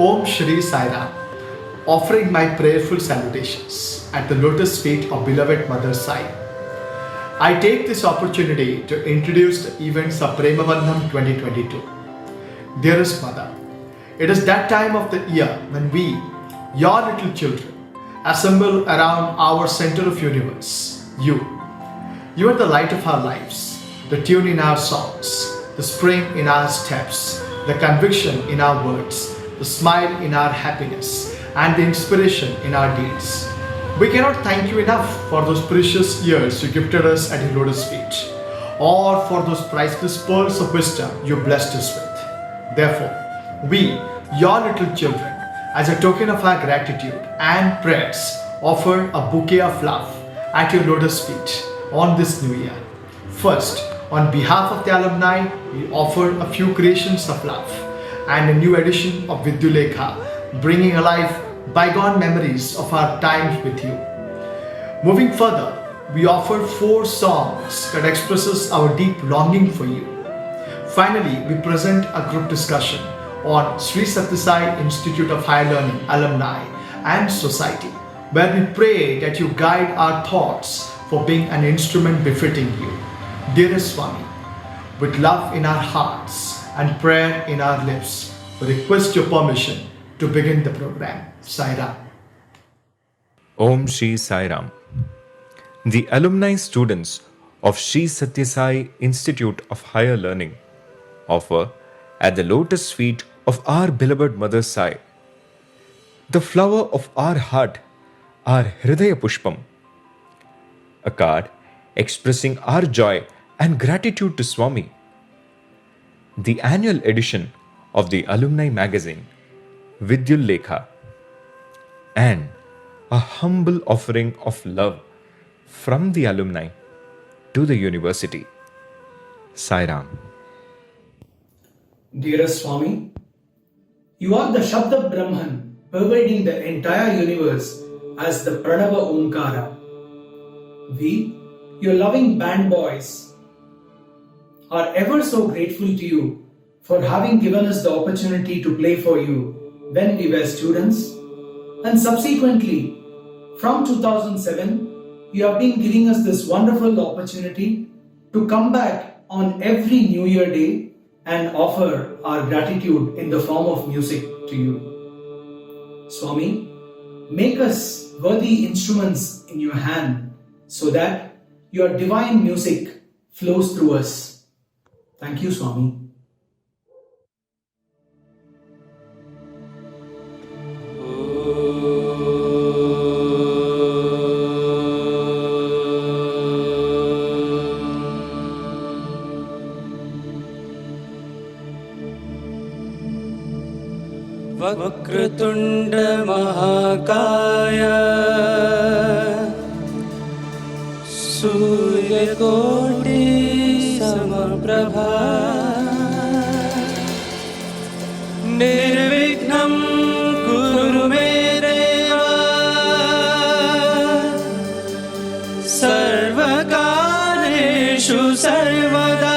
Om Shri Sai Ram, offering my prayerful salutations at the lotus feet of beloved Mother Sai. I take this opportunity to introduce the events of Prema Bandham 2022. Dearest Mother, it is that time of the year when we, your little children, assemble around our center of universe, you. You are the light of our lives, the tune in our songs, the spring in our steps, the conviction in our words, the smile in our happiness, and the inspiration in our deeds. We cannot thank you enough for those precious years you gifted us at your lotus feet, or for those priceless pearls of wisdom you blessed us with. Therefore, we, your little children, as a token of our gratitude and prayers, offer a bouquet of love at your lotus feet on this new year. First, on behalf of the alumni, we offer a few creations of love and a new edition of Vidyulekha, bringing alive bygone memories of our times with you. Moving further, we offer 4 songs that expresses our deep longing for you. Finally, we present a group discussion on Sri Sathya Sai Institute of Higher Learning Alumni and Society, where we pray that you guide our thoughts for being an instrument befitting you. Dearest Swami, with love in our hearts and prayer in our lips, we request your permission to begin the program. Sai Ram. Om Shri Sai Ram. The alumni students of Sri Sathya Sai Institute of Higher Learning offer at the lotus feet of our beloved Mother Sai the flower of our heart, our Hridaya Pushpam, a card expressing our joy and gratitude to Swami. The annual edition of the alumni magazine, Vidyulekha, and a humble offering of love from the alumni to the university. Sai Ram. Dearest Swami, you are the Shabda Brahman pervading the entire universe as the Pranava Omkara. We, your loving band boys, are ever so grateful to you for having given us the opportunity to play for you when we were students, and subsequently from 2007 you have been giving us this wonderful opportunity to come back on every New Year day and offer our gratitude in the form of music to you. Swami, make us worthy instruments in your hand so that your divine music flows through us. Thank you, Swami. Vakratunda महाकाय सूर्यकोटि समप्रभा निर्विघ्नं कुरु मे देव सर्वकार्येषु सर्वदा.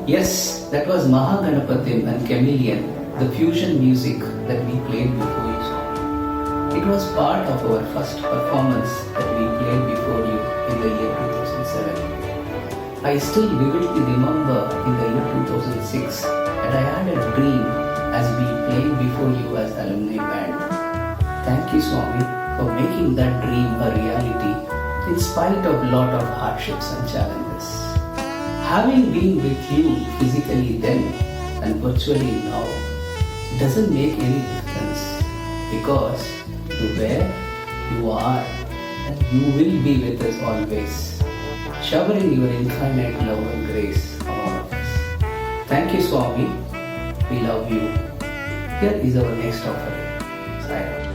Yes, that was Mahaganapathim and Chameleon, the fusion music that we played before you, Swami. It was part of our first performance that we played before you in the year 2007. I still vividly remember in the year 2006 that I had a dream as we played before you as the alumni band. Thank you, Swami, for making that dream a reality in spite of a lot of hardships and challenges. Having been with you physically then and virtually now doesn't make any difference, because where you are and you will be with us always, showering your infinite love and grace on all of us. Thank you, Swami. We love you. Here is our next offering. Sai Ram.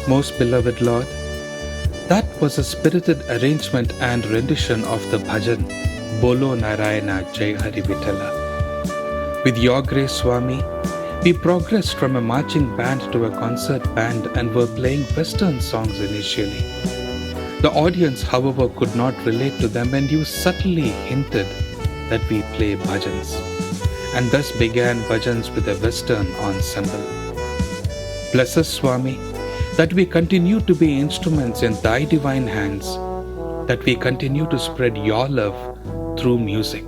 Most beloved Lord, that was a spirited arrangement and rendition of the bhajan, Bolo Narayana Jai Hari Vitala. With your grace, Swami, we progressed from a marching band to a concert band and were playing Western songs initially. The audience, however, could not relate to them, and you subtly hinted that we play bhajans, and thus began bhajans with a Western ensemble. Bless us, Swami, that we continue to be instruments in thy divine hands, that we continue to spread your love through music.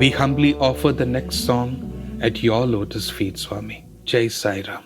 We humbly offer the next song at your lotus feet, Swami. Jai Sai Ram.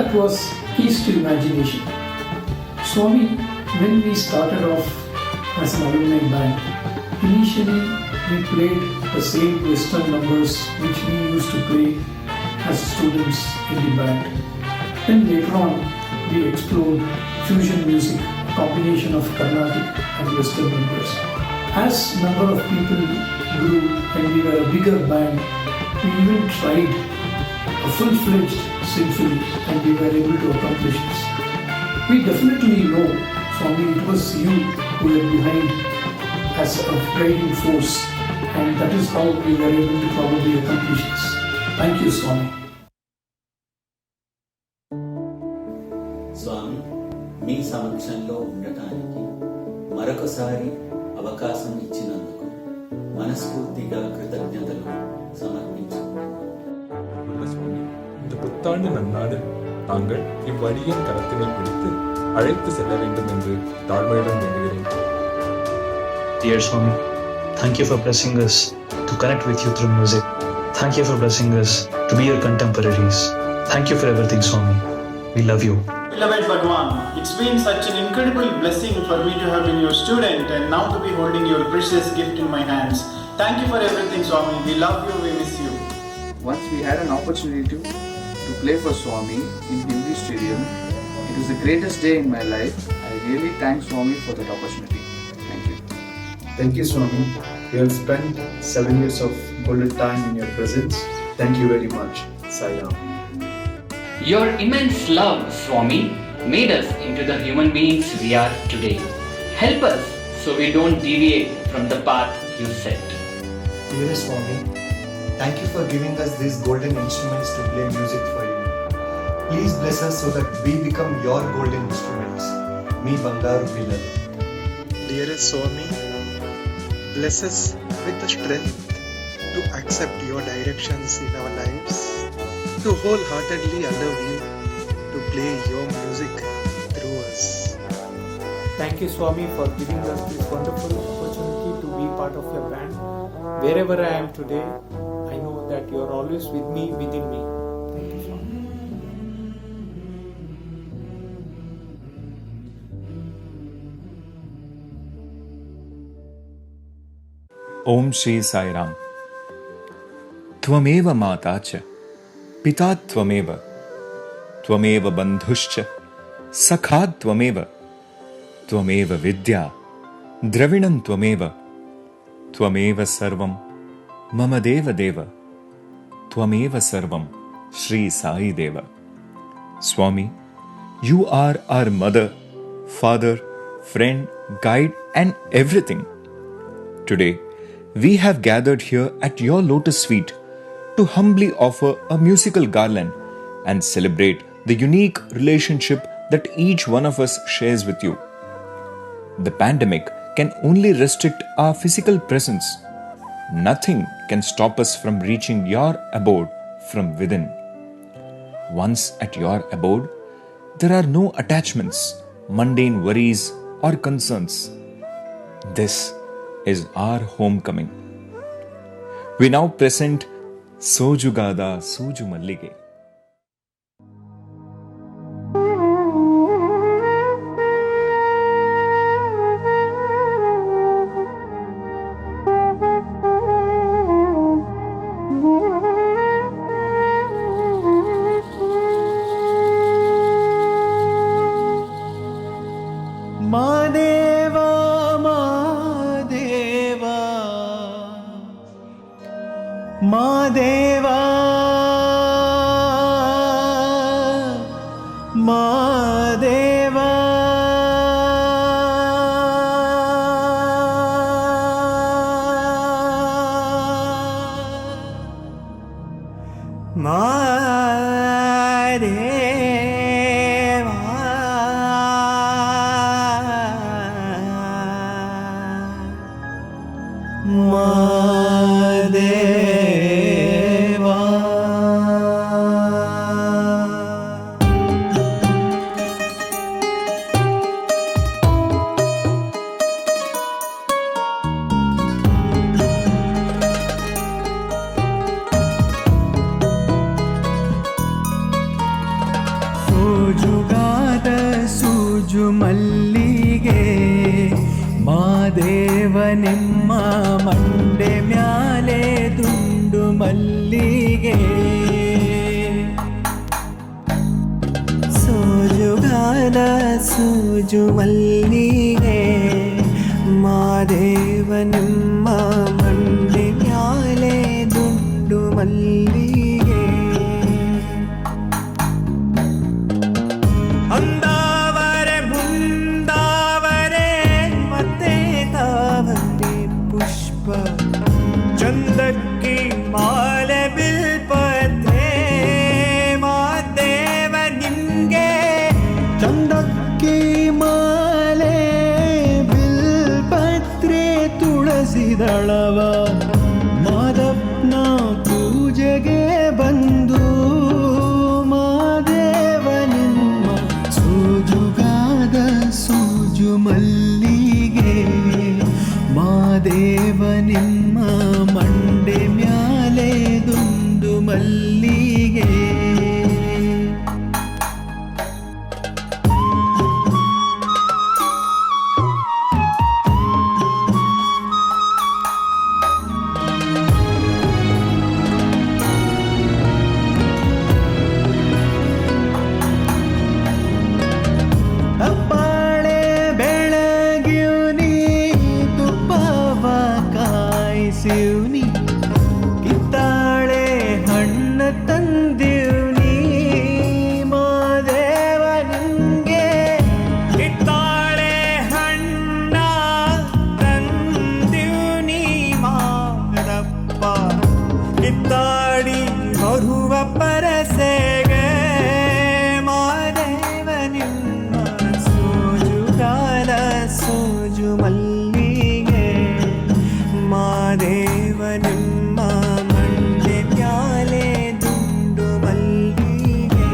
that was Keys to Imagination. Swami, when we started off as an alumni band, initially we played the same Western numbers which we used to play as students in the band. Then later on, we explored fusion music, a combination of Carnatic and Western numbers. As number of people grew and we were a bigger band, we even tried a full-fledged symphony and we were able to accomplish this. We definitely know, Swami, it was you who were behind as a guiding force, and that is how we were able to probably accomplish this. Thank you, Swami. స్వామి, మీ సమక్షంలో ఉండటానికి మరొకసారి అవకాశం ఇచ్చినందుకు మనస్ఫూర్తిగా కృతజ్ఞతలు సమర్పించుకుంటున్నాను. சுவாமி, இந்த புத்தாண்டு நன்னாளில் தாங்கள் இவ்வழியின் கரத்தினை பிடித்து அழைத்து செல்ல வேண்டும் என்று தாழ்மையுடன் வேண்டுகிறேன். Dear Swami, thank you for blessing us to connect with you through music. Thank you for blessing us to be your contemporaries. Thank you for everything, Swami. We love you. Beloved Bhagawan, it's been such an incredible blessing for me to have been your student and now to be holding your precious gift in my hands. Thank you for everything, Swami. We love you, we miss you. Once we had an opportunity to play for Swami in Hindi Stadium, it was the greatest day in my life. I really thank Swami for that opportunity. Thank you. Thank you, Swami. We have spent 7 years of golden time in your presence. Thank you very much. Sai Ram. Your immense love, Swami, made us into the human beings we are today. Help us so we don't deviate from the path you set. Dearest Swami, thank you for giving us these golden instruments to play music for you. Please bless us so that we become your golden instruments. Me Bangaru Pillar. Dearest Swami, bless us with the strength to accept your directions in our lives, to wholeheartedly allow you to play your music through us. Thank you, Swami, for giving us this wonderful opportunity to be part of your band. Wherever I am today, I know that you are always with me, within me. Thank you, Swami. Om Shri Sai Ram. Tvameva Mata cha, Pita Tvameva, Tvameva Bandhuscha, Sakha Tvameva, Tvameva Vidya, Dravinam Tvameva, Tvameva Sarvam, Mama Deva Deva, Tvameva Sarvam, Shri Sai Deva. Swami, you are our mother, father, friend, guide, and everything. Today, we have gathered here at your lotus feet to humbly offer a musical garland and celebrate the unique relationship that each one of us shares with you. The pandemic can only restrict our physical presence. Nothing can stop us from reaching your abode from within. Once at your abode, there are no attachments, mundane worries, or concerns. This is our homecoming. We now present Sojugada Soju Mallige. ಸೂಜು ಮಲ್ಲಿಗೆ ಮಾದೇವ ನಿಮ್ಮ ಮಂಡಿ ಮ್ಯಾಲೆ ದುಂಡು ಮಲ್ಲಿಗೆ ಅಂದಾವರೆ ಮುಂದಾವರೆ ಮತ್ತೆ ತಾವರೆ ಪುಷ್ಪ ಚಂದಕ್ಕಿ ಮಾಲೆ ಬಿಲ್ಪತ್ರೆ ಮಾದೇವ ನಿಮ್ಗೆ ಚಂದಕ್ಕಿ ಮಾಲೆ ಬಿಲ್ಪತ್ರೆ ತುಳಸಿದಳವ ಮಾದಪ್ಪನ ಪೂಜೆಗೆ ಬಂದು ಮಾದೇವ ನಿಮ್ಮ ಸೂಜುಗಾದ ಸೂಜು ಮಲ್ಲಿಗೆ ಮಾದೇವ ನಿಮ್ಮ ಮಂಡೆ ಮ್ಯಾಲೆ ದುಂಡು ಮಲ್ಲಿಗೆ ಅಪ್ಪಾಳೆ ಬೆಳಗ್ಯೂನಿ ತುಪ್ಪವ ಕಾಯಿಸಿವ್ನಿ ಕಿತ್ತಾಳೆ ಹಣ್ಣ ತಂದಿವ್ನಿ ಮಾದೇವ ನಿಂಗೆ ಕಿತ್ತಾಳೆ ಹಣ್ಣ ತಂದಿವ್ನಿ ಮಾದಪ್ಪ ಕಿತ್ತಾಡಿ ಬರುವ ಪರಸೆಗೆ ಮಾದೇವ ನಿಮ್ಮ ಸೂಜುಗಾಲ ಸೂಜು ಮಲ್ಲಿಗೆ ಮಾದೇವ ನಿಮ್ಮ ಮಂಡೆ ಮ್ಯಾಲೆ ದುಂಡು ಮಲ್ಲಿಗೆ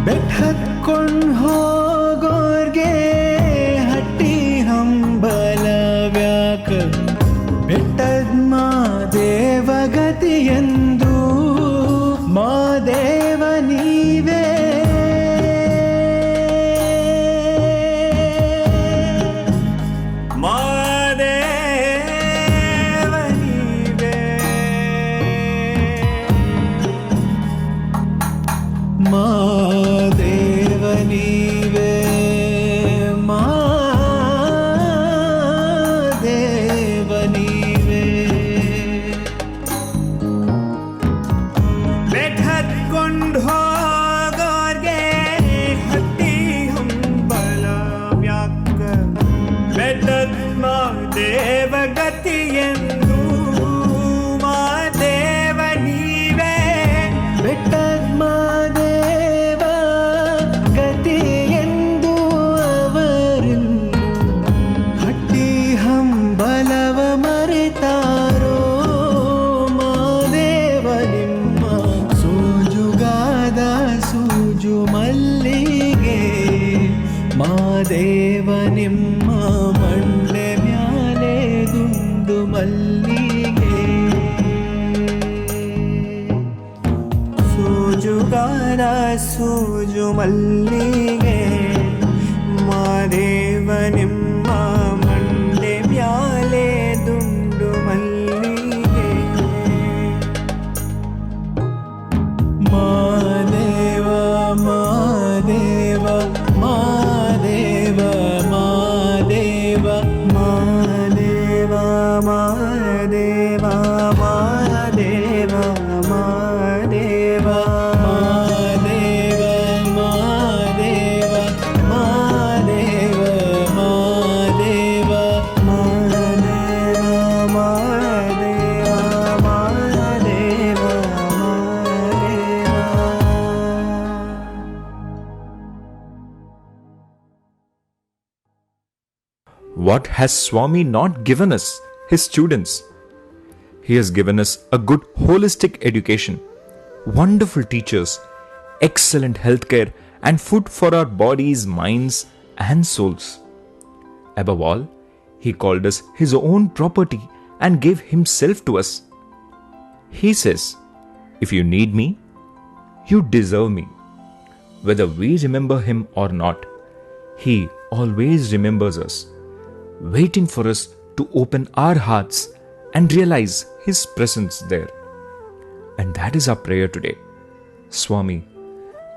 ಬೆಟ್ಟ ಹತ್ಕೊಂಡ್ ಹೋಗೋರ್ಗೆ ಹಟ್ಟಿ ಹಂಬಲವ್ಯಾಕ ಬೆಟ್ಟದ ಮಾದೇವ ಗತಿಯೆಂದು ಮಾದೇವ ನೀವೇ ಮಾದೇವ ನೀವೇ ಮಾದೇವ ನೀವೇ ಮಾದೇವ ನೀವೇ ಬೆಟ್ಟ ಹತ್ಕೊಂಡು ಹೋಗೋರ್ಗೆ ಹತ್ತಿ ಹಂಬಲ ವ್ಯಾಕ ಬೆಟ್ಟದ ಮಾದೇವ ಗತಿಯೆಂದು ಮಾದೇವ ನೀವೇ ಬೆಟ್ಟದ ಮಾದೇವ ಗತಿಯೆಂದು ಅವರಿನ್ನು ಹಟ್ಟಿ ಹಂಬಲವ ಮರೆತಾರೋ ಮಾದೇವ ನಿಮ್ಮ ಸೂಜುಗಾದ ಸೂಜು ಮಲ್ಲಿಗೆ ಮಾದೇವ ನಿಮ್ಮ ಮಂಡೆ ಮ್ಯಾಲೆ ದುಂಡು ಮಲ್ಲಿಗೆ ಸೂಜುಗಾದ ಸೂಜು ಮಲ್ಲಿಗೆ ಮಾದೇವ ನಿಮ್ಮ ಮಂಡೆ ಮ್ಯಾಲೆ ದುಂಡು ಮಲ್ಲಿಗೆ Madeva Madeva Madeva Madeva Madeva Madeva Madeva Madeva Madeva Madeva Madeva Madeva Madeva Madeva Madeva What has Swami not given us, his students? He has given us a good holistic education, wonderful teachers, excellent healthcare, and food for our bodies, minds, and souls. Above all, he called us his own property and gave himself to us. He says, if you need me, You deserve me. Whether we remember him or not, he always remembers us, waiting for us to open our hearts and realize his presence there. And that is our prayer today. Swami,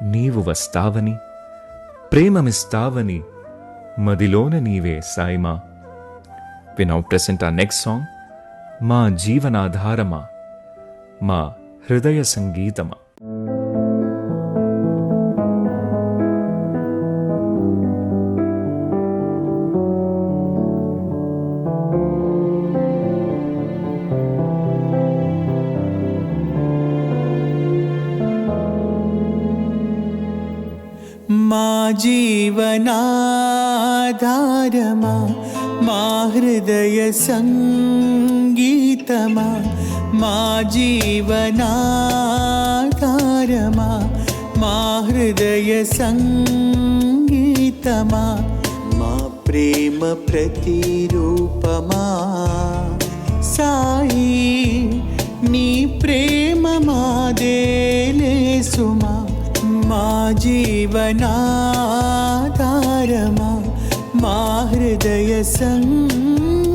Neevu vastavani, Premamistavani, Madilona Nive Saima. We now present our next song, Ma Jeevanadharama, Ma Hridaya Sangeetama. मा जीवनाधारमा मा हृदय संगीतमा मा जीवनाधारमा मा हृदय संगीतमा मा प्रेम प्रतिरूपमा साई नी प्रेम मादेले सुमा मा जीवनाधारमा मा हृदय संगीतमा.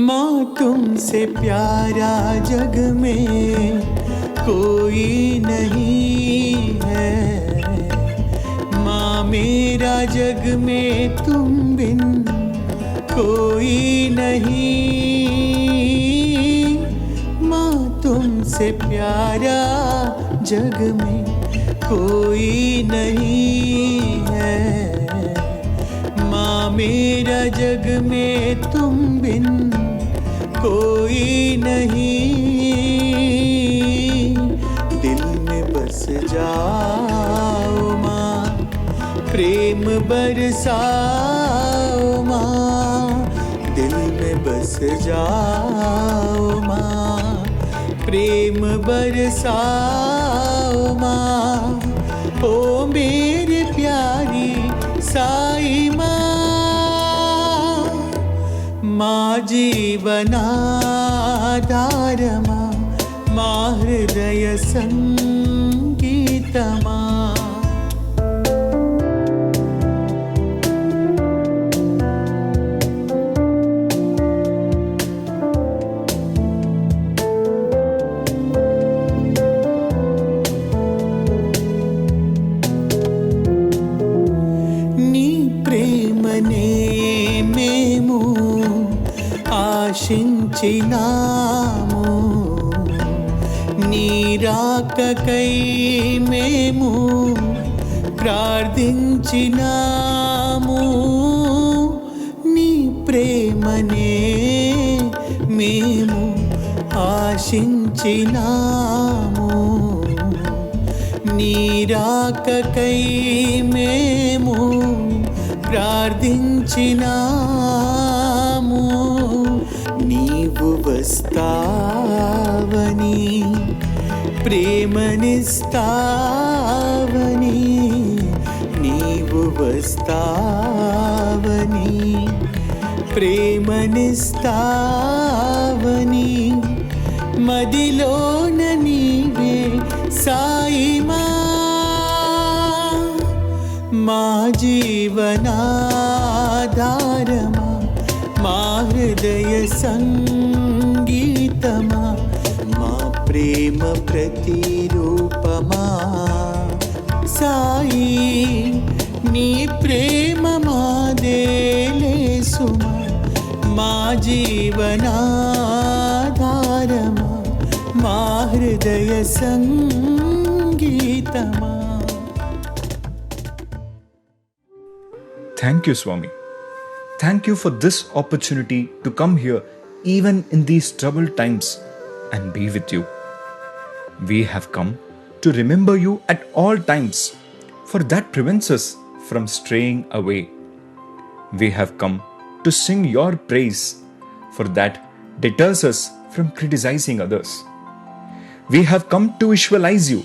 माँ तुमसे प्यारा जग में कोई नहीं है, माँ मेरा जग में तुम बिन कोई नहीं. माँ तुमसे प्यारा जग में कोई नहीं है, माँ मेरा जग में तुम बिन कोई नहीं. दिल में बस जाओ माँ, प्रेम बरसाओ माँ. दिल में बस जाओ माँ, प्रेम बरसाओ माँ. ओ मेरी प्यारी साई माँ, माँ जीवनाधारमा मा हृदय संगीतमा. నీ ప్రేమనే మేము ఆశించినాము, నీ రాకకై మేము ప్రార్థించినాము. నీ ప్రేమనే మేము ఆశించినాము, నీ రాకకై మేము ప్రార్థించినాము. నీవు వస్తావని ప్రేమనిస్తావని, నీవు వస్తావని ప్రేమనిస్తావని. మదిలోన నీవే సాయి మా, మా జీవనాధారమా మా హృదయ సంగీతమా, మా ప్రేమ ప్రతిరూపమా. సాయి నీ ప్రేమ మాదేలే సుమా, మా జీవనాధారమా మా హృదయ సంగీతమా. Thank you, Swami. thank you for this opportunity to come here even in these troubled times and be with you. We have come to remember you at all times, for that prevents us from straying away. We have come to sing your praise, for that deters us from criticizing others. We have come to visualize you,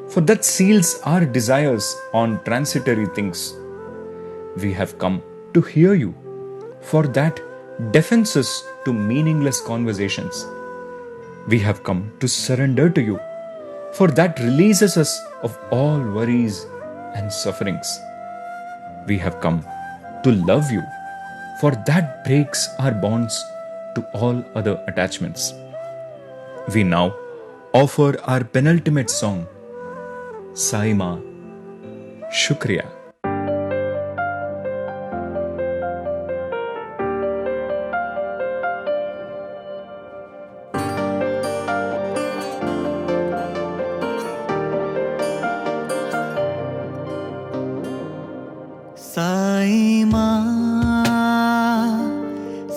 for that seals our desires on transitory things. We have come to hear you, for that deafens us to meaningless conversations. We have come to surrender to you, for that releases us of all worries and sufferings. We have come to love you, for that breaks our bonds to all other attachments. We now offer our penultimate song, Sai Ma, Shukriya. Sai Ma,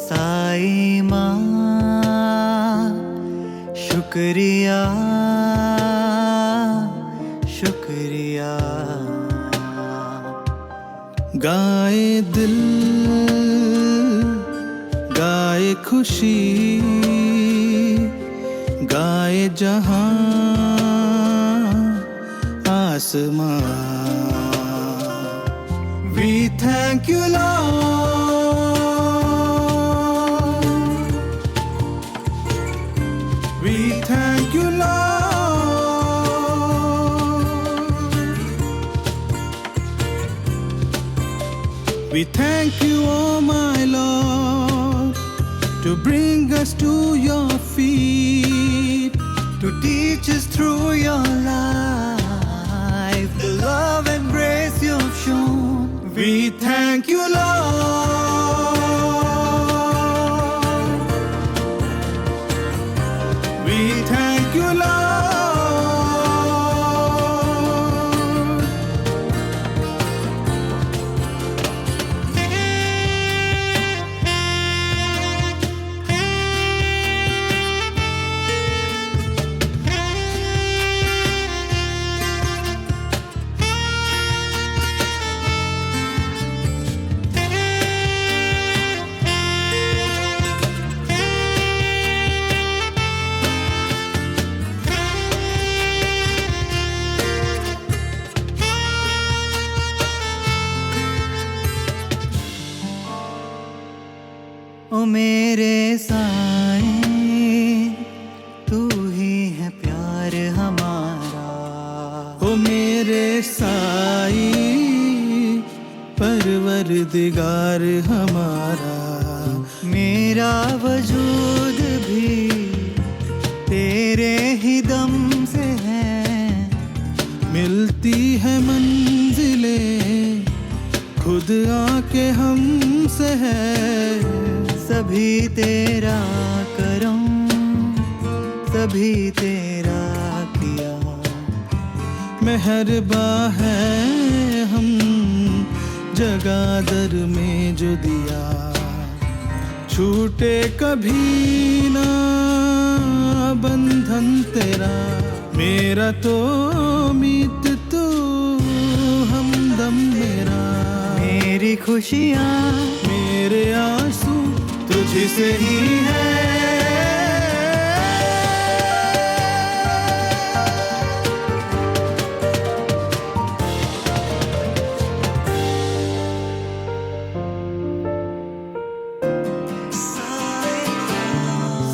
Sai Ma, Shukriya, Shukriya. गाए दिल, गाए खुशी, गाए जहां आसमां. We thank you, Lord. We thank you, Lord. We thank you, oh my Lord, to bring us to your feet, to teach us through your life the love and grace you've shown. We thank you, Lord. We thank you, Lord. ओ मेरे साए, तू ही है प्यार हमारा. ओ मेरे साई, परवरदिगार हमारा. मेरा वजूद भी तेरे ही दम से है. मिलती है मंजिलें खुद आके हमसे है. सभी तेरा करम, सभी तेरा किया. मेहरबा है हम जगादर में जो दिया. छूटे कभी ना बंधन तेरा. मेरा तो मीत तू हमदम मेरा. मेरी खुशियाँ, मेरे आंसू तुझसे ही है.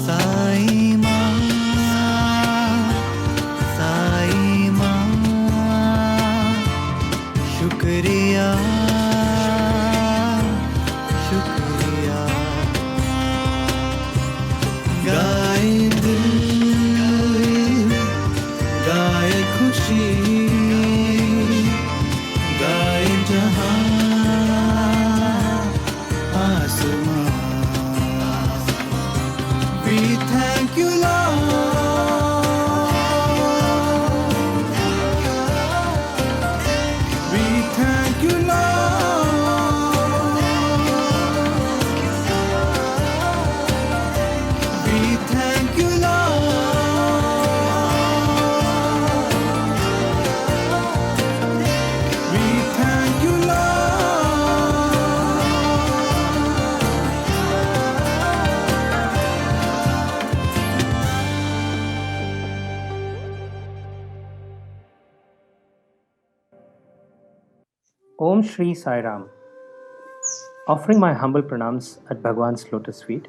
साई माँ, साई माँ, शुक्रिया, शुक्रिया. गाए दिल, गाए खुशी, गाए जहां आसमां. We thank you, Lord. We thank you, Lord. Om Shri Sai Ram. Offering my humble pranams at Bhagwan's lotus feet,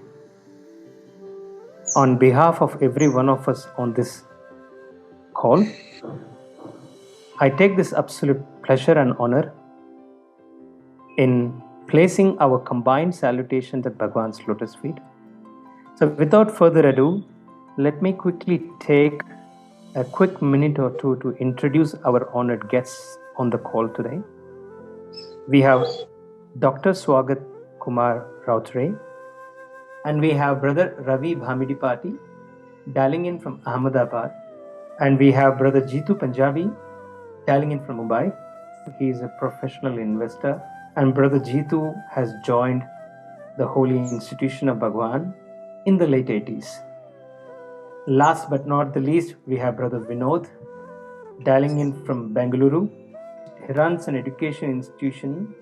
on behalf of every one of us on this call, I take this absolute pleasure and honor in placing our combined salutations at Bhagwan's lotus feet. So without further ado, let me quickly take a quick minute or two to introduce our honored guests on the call today. We have Dr. Swagat Kumar Rautre, and we have Brother Ravi Bhamidipati dialing in from Ahmedabad, and we have Brother Jitu Punjabi dialing in from Mumbai. He is a professional investor, and Brother Jitu has joined the Holy Institution of Bhagwan in the late 80s. Last but not the least, we have Brother Vinod dialing in from Bengaluru. He runs an education institution,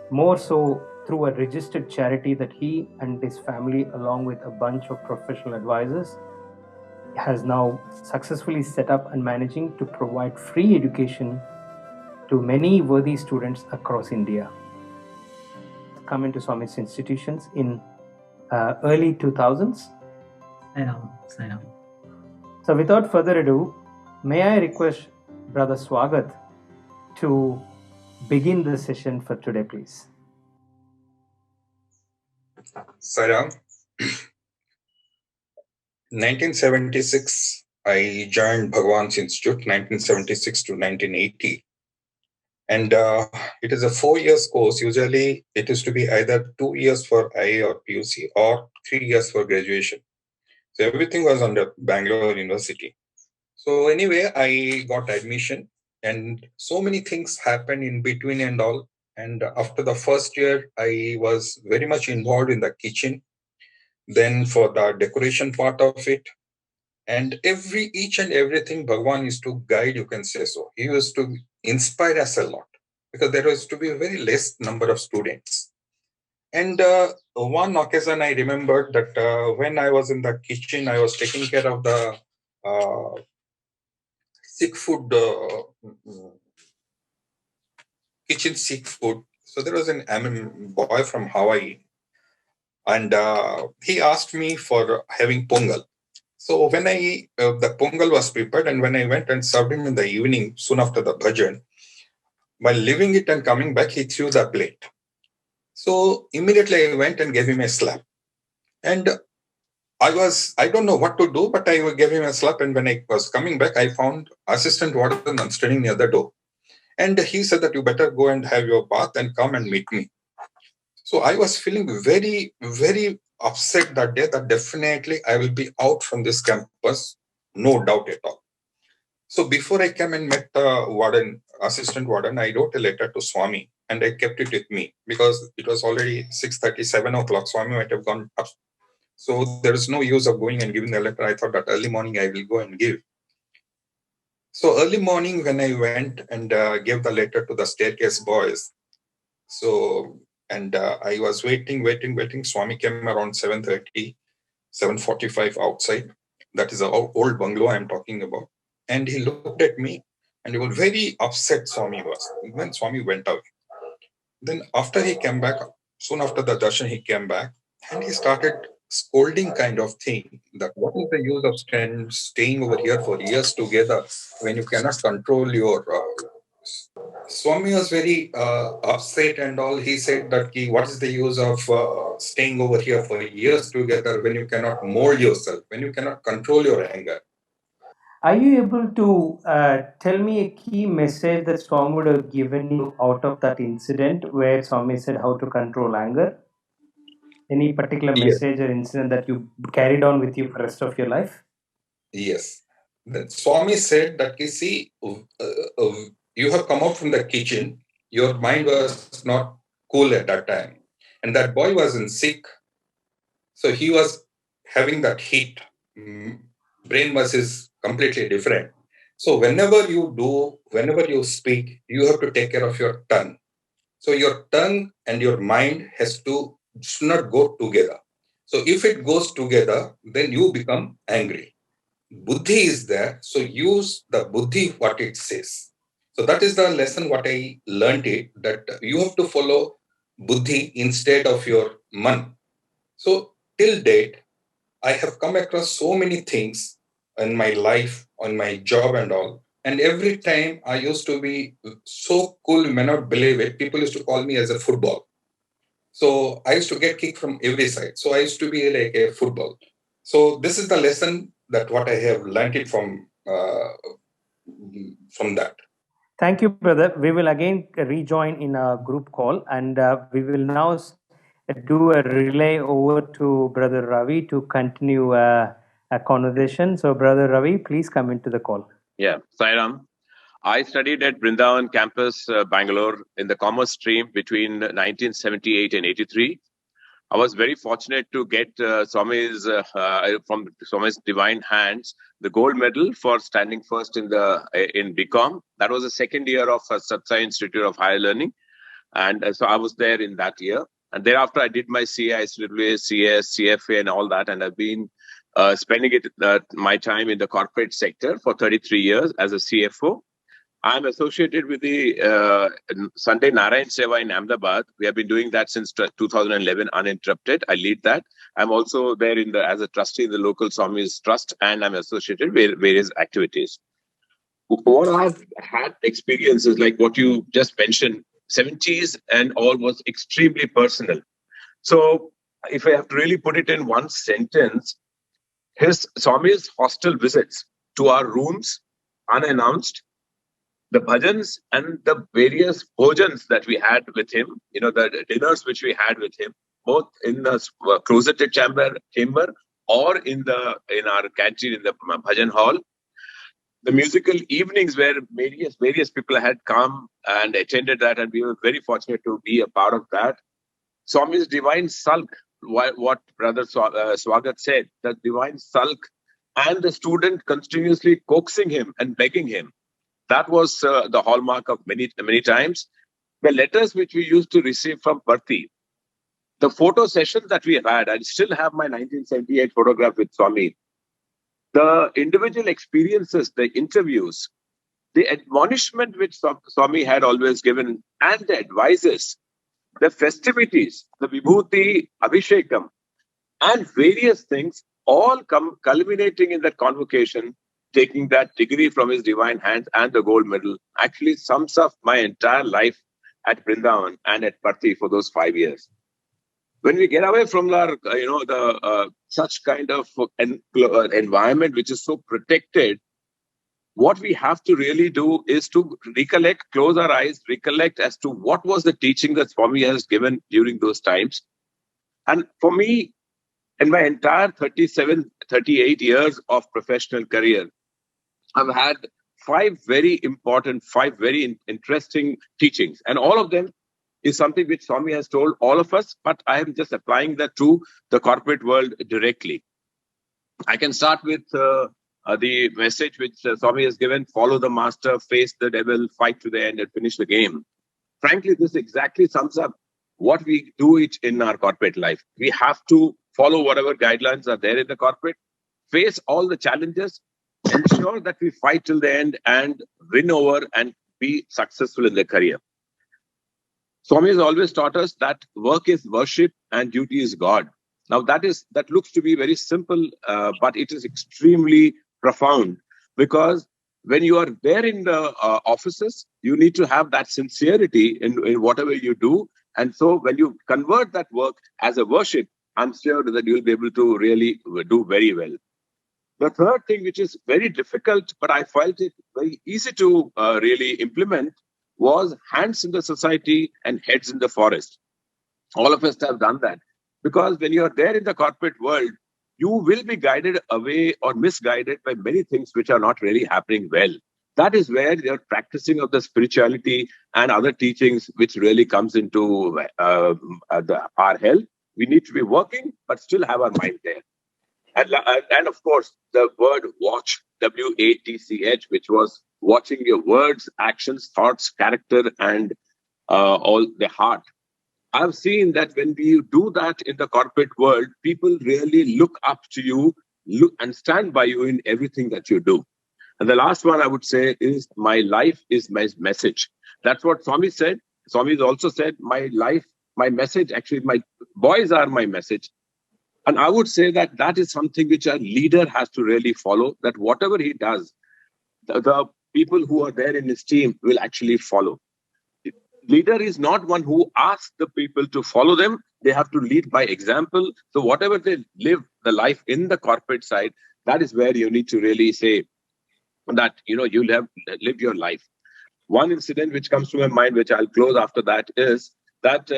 more so through a registered charity that he and his family, along with a bunch of professional advisors, has now successfully set up and managing to provide free education to many worthy students across India. Come into Swami's institutions in early 2000s. Sai Ram. So without further ado, may I request Brother Swagat to begin the session for today, please. Sai Ram. 1976, I joined Bhagwan's Institute, 1976 to 1980. And it is a 4 years course. Usually it used to be either 2 years for IA or PUC or 3 years for graduation. So everything was under Bangalore University. So anyway, I got admission and so many things happened in between and all. And after the first year, I was very much involved in the kitchen. Then for the decoration part of it, and each and everything Bhagwan used to guide, you can say so. He used to inspire us a lot because there used to be a very less number of students. And one occasion I remembered that when I was in the kitchen, I was taking care of the sick food, kitchen sick food. So there was an boy from Hawaii, and he asked me for having pongal. So when the pongal was prepared, and when I went and served him in the evening, soon after the bhajan, while leaving it and coming back, he threw the plate. So immediately I went and gave him a slap. And I don't know what to do, but I gave him a slap. And when I was coming back, I found assistant warden standing near the door. And he said that you better go and have your bath and come and meet me. So I was feeling very, very upset that day that definitely I will be out from this campus, no doubt at all. So before I came and met the assistant warden, I wrote a letter to Swami and I kept it with me because it was already 6:30, 7 o'clock. Swami might have gone up. So there is no use of going and giving the letter. I thought that early morning I will go and give. So early morning when I went and gave the letter to the staircase boys, I was waiting. Swami came around 7:30, 7:45 outside. That is an old bungalow I'm talking about. And he looked at me and he was very upset, Swami was. When Swami went out. Then after he came back, soon after the darshan, he came back and he started scolding kind of thing. That what is the use of staying over here for years together when you cannot control your... Swami was very upset and all. He said that what is the use of staying over here for years together when you cannot mold yourself, when you cannot control your anger. Are you able to tell me a key message that Swami would have given you out of that incident where Swami said how to control anger? Any particular message or incident that you carried on with you for the rest of your life? Yes. Then Swami said that, you have come out from the kitchen, your mind was not cool at that time. And that boy wasn't sick. So he was having that heat. Brain was completely different. So whenever you speak, you have to take care of your tongue. So your tongue and your mind should not go together. So if it goes together, then you become angry. Buddhi is there, so use the buddhi what it says. So that is the lesson what I learned it, that you have to follow buddhi instead of your man. So till date, I have come across so many things in my life, on my job and all. And every time I used to be so cool, you may not believe it. People used to call me as a football. So I used to get kicked from every side. So I used to be like a football. So this is the lesson that what I have learned it from that. Thank you, brother. We will again rejoin in a group call, and we will now do a relay over to Brother Ravi to continue a conversation. So, Brother Ravi, please come into the call. Yeah, Sai Ram. I studied at Brindavan campus, Bangalore, in the commerce stream between 1978 and 83. I was very fortunate to get from Swami's divine hands the gold medal for standing first in BCom. That was the second year of SSSIHL Institute of Higher Learning, and so I was there in that year. And thereafter, I did my CA, ICWA, CS, CFA, and all that, and I've been spending my time in the corporate sector for 33 years as a CFO. I'm associated with the Sunday Narayan Seva in Ahmedabad. We have been doing that since 2011 uninterrupted. I lead that. I'm also there as a trustee in the local Swami's Trust, and I'm associated with various activities. What I've had experiences like what you just mentioned, 70s and all was extremely personal. So if I have to really put it in one sentence, his Swami's hostel visits to our rooms, unannounced, the bhajans and the various bhojans that we had with him, the dinners which we had with him, both in the closeted chamber or in our canteen in the bhajan hall. The musical evenings where various people had come and attended that, and we were very fortunate to be a part of that. Swami's divine sulk, what Brother Swagat said, the divine sulk and the student continuously coaxing him and begging him. That was the hallmark of many times. The letters which we used to receive from Bharti, the photo sessions that we had, I still have my 1978 photograph with Swami. The individual experiences, the interviews, the admonishment which Swami had always given, and the advices, the festivities, the Vibhuti, Abhishekam, and various things, all culminating in that convocation, taking that degree from his divine hands and the gold medal, actually sums up my entire life at Vrindavan and at Bharti for those 5 years. When we get away from our, such kind of environment which is so protected, what we have to really do is to recollect, close our eyes, recollect as to what was the teaching that Swami has given during those times. And for me, in my entire 38 years of professional career, I've had 5 very important, 5 very interesting teachings. And all of them is something which Swami has told all of us, but I am just applying that to the corporate world directly. I can start with the message which Swami has given: follow the master, face the devil, fight to the end, and finish the game. Frankly, this exactly sums up what we do it in our corporate life. We have to follow whatever guidelines are there in the corporate, face all the challenges, ensure that we fight till the end and win over and be successful in the career. Swami has always taught us that work is worship and duty is God. Now that looks to be very simple, but it is extremely profound, because when you are there in the offices, you need to have that sincerity in whatever you do. And so when you convert that work as a worship, I'm sure that you'll be able to really do very well. The third thing, which is very difficult, but I felt it very easy to really implement, was hands in the society and heads in the forest. All of us have done that, because when you are there in the corporate world, you will be guided away or misguided by many things which are not really happening well. That is where your practicing of the spirituality and other teachings, which really comes into our help. We need to be working, but still have our mind there. And of course, the word watch, WATCH, which was watching your words, actions, thoughts, character, and all the heart. I've seen that when we do that in the corporate world, people really look up to you, look and stand by you in everything that you do. And the last one I would say is, my life is my message. That's what Swami said. Swami also said, my life, my message, actually, my boys are my message. And I would say that that is something which a leader has to really follow, that whatever he does, the people who are there in his team will actually follow. Leader is not one who asks the people to follow them. They have to lead by example. So whatever they live the life in the corporate side, that is where you need to really say that, you'll have lived your life. One incident which comes to my mind, which I'll close after that, is that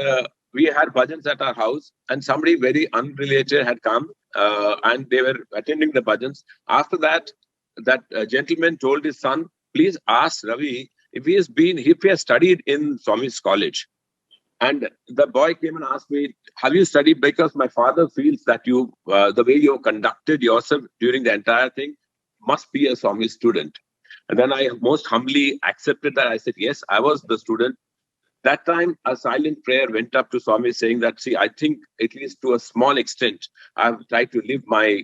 we had bhajans at our house, and somebody very unrelated had come and they were attending the bhajans. After that, that gentleman told his son, please ask Ravi if he has studied in Swami's college. And the boy came and asked me, have you studied? Because my father feels that you, the way you conducted yourself during the entire thing, must be a Swami student. And then I most humbly accepted that. I said, yes, I was the student. That time, a silent prayer went up to Swami saying that, see, I think at least to a small extent, I've tried to live my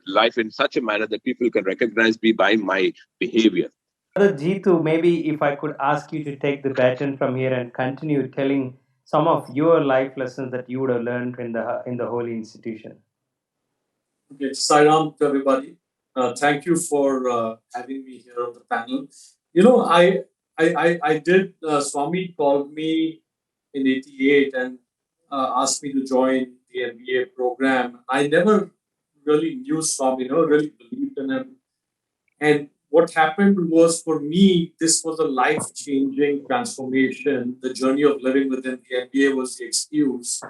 life in such a manner that people can recognize me by my behavior. Brother Jeetu, maybe if I could ask you to take the baton from here and continue telling some of your life lessons that you would have learned in the holy institution. Okay, Sai Ram to everybody. Thank you for having me here on the panel. I did, Swami called me in 88 and asked me to join the MBA program. I never really knew Swami, really believed in him. And what happened was, for me, this was a life-changing transformation. The journey of living within the MBA was the excuse.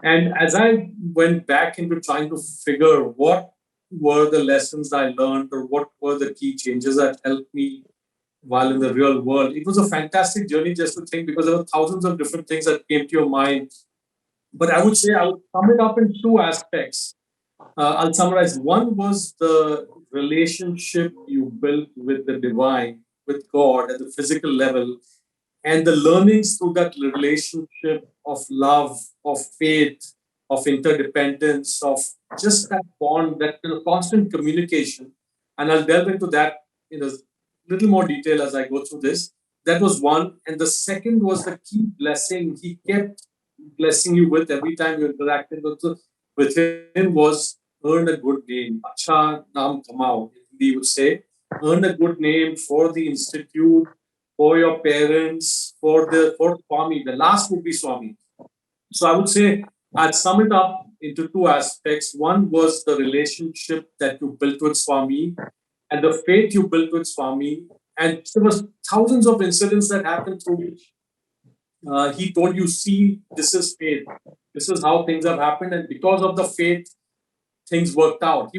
And as I went back into trying to figure what were the lessons I learned or what were the key changes that helped me while in the real world, it was a fantastic journey just to think, because there were thousands of different things that came to your mind. But I would say I would sum it up in two aspects. I'll summarize. One was the relationship you built with the divine, with God at the physical level, and the learnings through that relationship of love, of faith, of interdependence, of just that bond, that constant communication. And I'll delve into that in a little more detail as I go through this. That was one. And the second was the key blessing he kept blessing you with every time you interacted with him was, earn a good name. Acha naam kamao, he would say. Earn a good name for the institute, for your parents, for Swami. The last would be Swami. So I would say I'd sum it up into two aspects. One was the relationship that you built with Swami and the faith you built with Swami. And there was thousands of incidents that happened through which he told you, see, this is faith. This is how things have happened. And because of the faith, things worked out.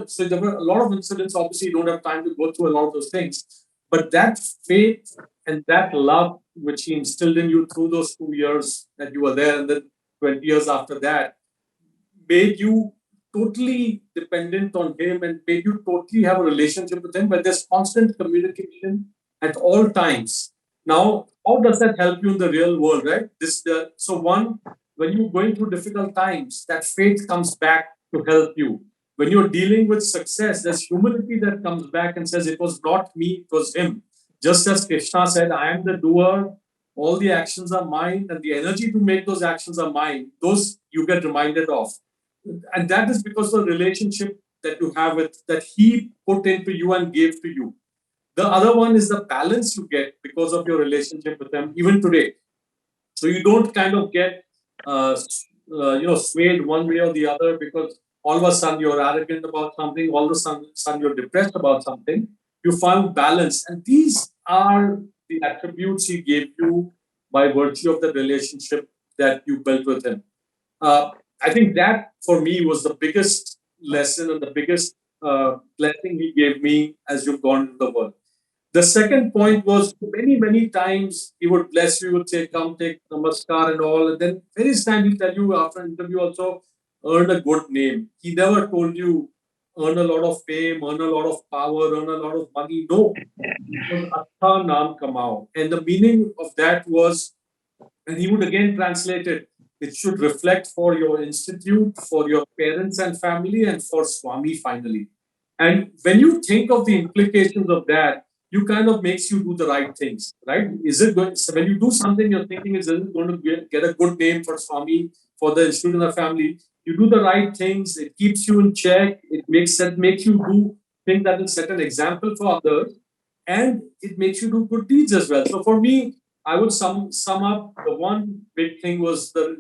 So there were a lot of incidents. Obviously, you don't have time to go through a lot of those things. But that faith and that love which he instilled in you through those 2 years that you were there, and then 20 years after that, made you totally dependent on him and made you totally have a relationship with him, where there's constant communication at all times. Now, how does that help you in the real world, right? So one, when you're going through difficult times, that faith comes back to help you. When you're dealing with success, there's humility that comes back and says, it was not me, it was him. Just as Krishna said, I am the doer, all the actions are mine, and the energy to make those actions are mine. Those you get reminded of. And that is because of the relationship that you have with, that he put into you and gave to you. The other one is the balance you get because of your relationship with them, even today. So you don't kind of get, swayed one way or the other because all of a sudden you're arrogant about something, all of a sudden you're depressed about something. You found balance. And these are the attributes he gave you by virtue of the relationship that you built with him. I think that for me was the biggest lesson and the biggest blessing he gave me as you've gone into the world. The second point was, many, many times he would bless you, he would say, come take namaskar and all. And then various times he'll tell you after an interview also, earn a good name. He never told you, earn a lot of fame, earn a lot of power, earn a lot of money. No. It was Acha Naam Kamao. And the meaning of that was, and he would again translate it, it should reflect for your institute, for your parents and family, and for Swami finally. And when you think of the implications of that, you kind of makes you do the right things, right? Is it going, so when you do something, you're thinking, is it going to get a good name for Swami, for the student or family? You do the right things, it keeps you in check, it makes you do things that will set an example for others, and it makes you do good deeds as well. So for me, I would sum up the one big thing was the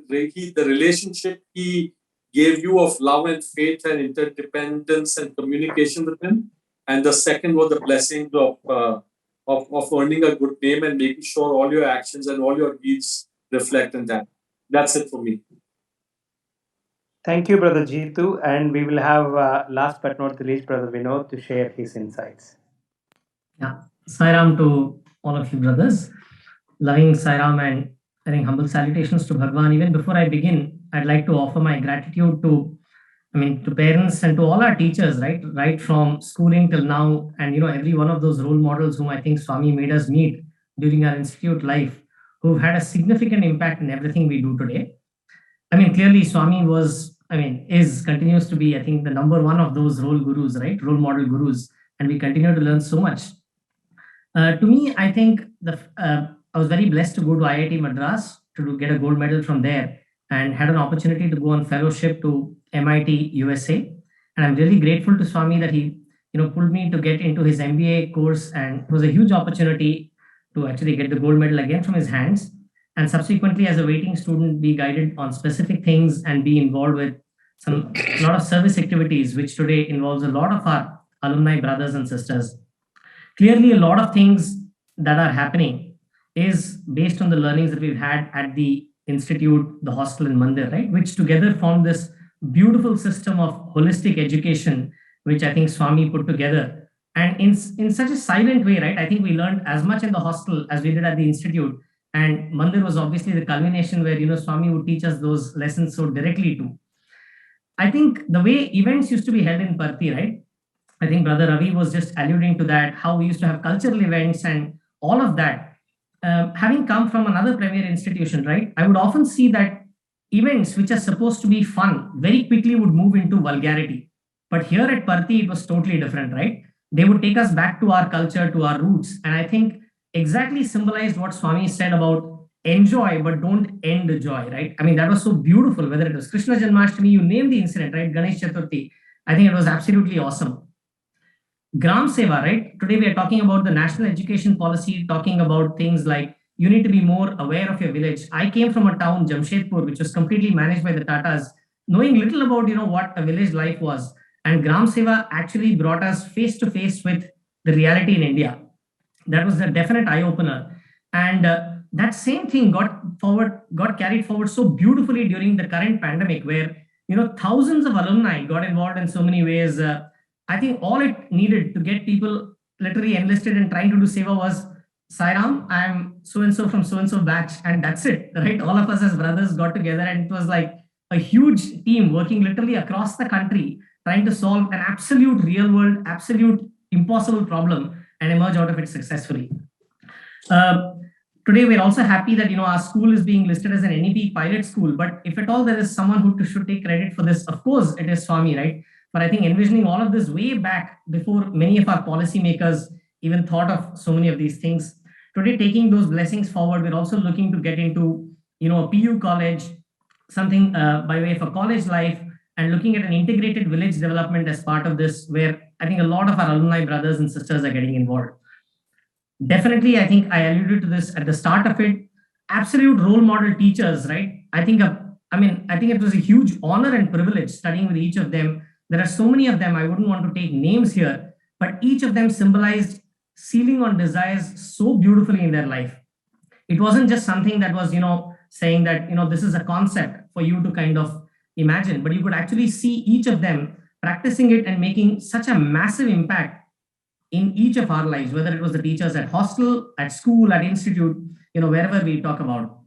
relationship he gave you of love and faith and interdependence and communication with him. And the second was the blessings of earning a good name and making sure all your actions and all your deeds reflect in that. That's it for me. Thank you, Brother Jeetu. And we will have last but not the least, Brother Vinod to share his insights. Yeah, Sai Ram to all of you brothers. Loving Sai Ram and I think humble salutations to Bhagwan. Even before I begin, I'd like to offer my gratitude to parents and to all our teachers, right from schooling till now, and every one of those role models whom I think Swami made us meet during our institute life, who've had a significant impact in everything we do today. Clearly Swami continues to be, I think, the number one of those role model gurus, and we continue to learn so much. To me, I think I was very blessed to go to IIT Madras to get a gold medal from there, and had an opportunity to go on fellowship to MIT USA. And I'm really grateful to Swami that he pulled me to get into his MBA course, and it was a huge opportunity to actually get the gold medal again from his hands, and subsequently as a waiting student be guided on specific things and be involved with a lot of service activities, which today involves a lot of our alumni brothers and sisters. Clearly, a lot of things that are happening is based on the learnings that we've had at the institute, the hostel and mandir, right? Which together form this beautiful system of holistic education, which I think Swami put together. And in such a silent way, right? I think we learned as much in the hostel as we did at the institute. And mandir was obviously the culmination where, Swami would teach us those lessons so directly too. I think the way events used to be held in Parthi, right? I think Brother Ravi was just alluding to that, how we used to have cultural events and all of that. Having come from another premier institution, right, I would often see that events which are supposed to be fun very quickly would move into vulgarity. But here at Parthi, it was totally different, right? They would take us back to our culture, to our roots. And I think exactly symbolized what Swami said about enjoy, but don't end the joy, right? That was so beautiful, whether it was Krishna Janmashtami, you name the incident, right? Ganesh Chaturthi. I think it was absolutely awesome. Gram Seva, right? Today we are talking about the national education policy, talking about things like you need to be more aware of your village. I came from a town, Jamshedpur, which was completely managed by the Tatas, knowing little about what a village life was. And Gram Seva actually brought us face to face with the reality in India. That was a definite eye opener. And that same thing got carried forward so beautifully during the current pandemic, where thousands of alumni got involved in so many ways. I think all it needed to get people literally enlisted and trying to do seva was, Sai Ram, I'm so-and-so from so-and-so batch, and that's it, right? All of us as brothers got together, and it was like a huge team working literally across the country, trying to solve an absolute real world, absolute impossible problem and emerge out of it successfully. Today, we're also happy that our school is being listed as an NEP pilot school, but if at all there is someone who should take credit for this, of course, it is Swami, right? But I think envisioning all of this way back before many of our policymakers even thought of so many of these things. Today, taking those blessings forward, we're also looking to get into, a PU college, something by way of a college life, and looking at an integrated village development as part of this, where I think a lot of our alumni brothers and sisters are getting involved. Definitely, I think I alluded to this at the start of it. Absolute role model teachers, right? I think it was a huge honor and privilege studying with each of them. There are so many of them, I wouldn't want to take names here, but each of them symbolized sealing on desires so beautifully in their life. It wasn't just something that was, saying that, this is a concept for you to kind of imagine, but you could actually see each of them practicing it and making such a massive impact in each of our lives, whether it was the teachers at hostel, at school, at institute, wherever we talk about.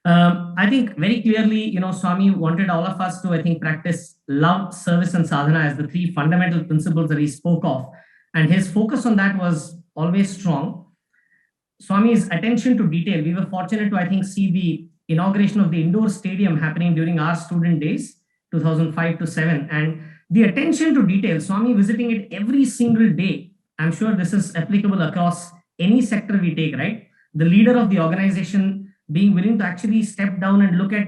I think very clearly, Swami wanted all of us to, I think, practice love, service, and sadhana as the three fundamental principles that he spoke of. And his focus on that was always strong. Swami's attention to detail. We were fortunate to, I think, see the inauguration of the indoor stadium happening during our student days, 2005 to 7. And The attention to detail, Swami visiting it every single day. I'm sure this is applicable across any sector we take, right? The leader of the organization being willing to actually step down and look at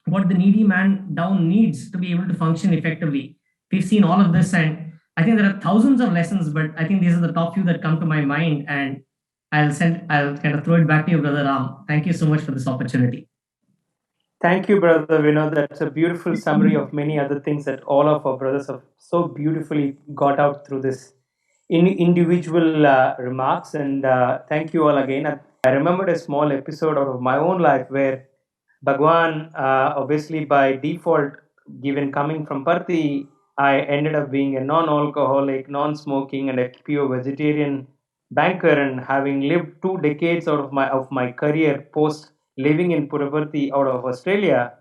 what the needy man down needs to be able to function effectively. We've seen all of this, and I think there are thousands of lessons, but I think these are the top few that come to my mind. And I'll kind of throw it back to you, Brother Ram. Thank you so much for this opportunity. Thank you, Brother Vinod. That's a beautiful summary of many other things that all of our brothers have so beautifully got out through this individual remarks. And thank you all again. I remembered a small episode out of my own life where Bhagwan, obviously by default, given coming from Parthi, I ended up being a non-alcoholic, non-smoking, and a pure vegetarian banker. And having lived 2 decades out of my career post living in Puttaparthi out of Australia,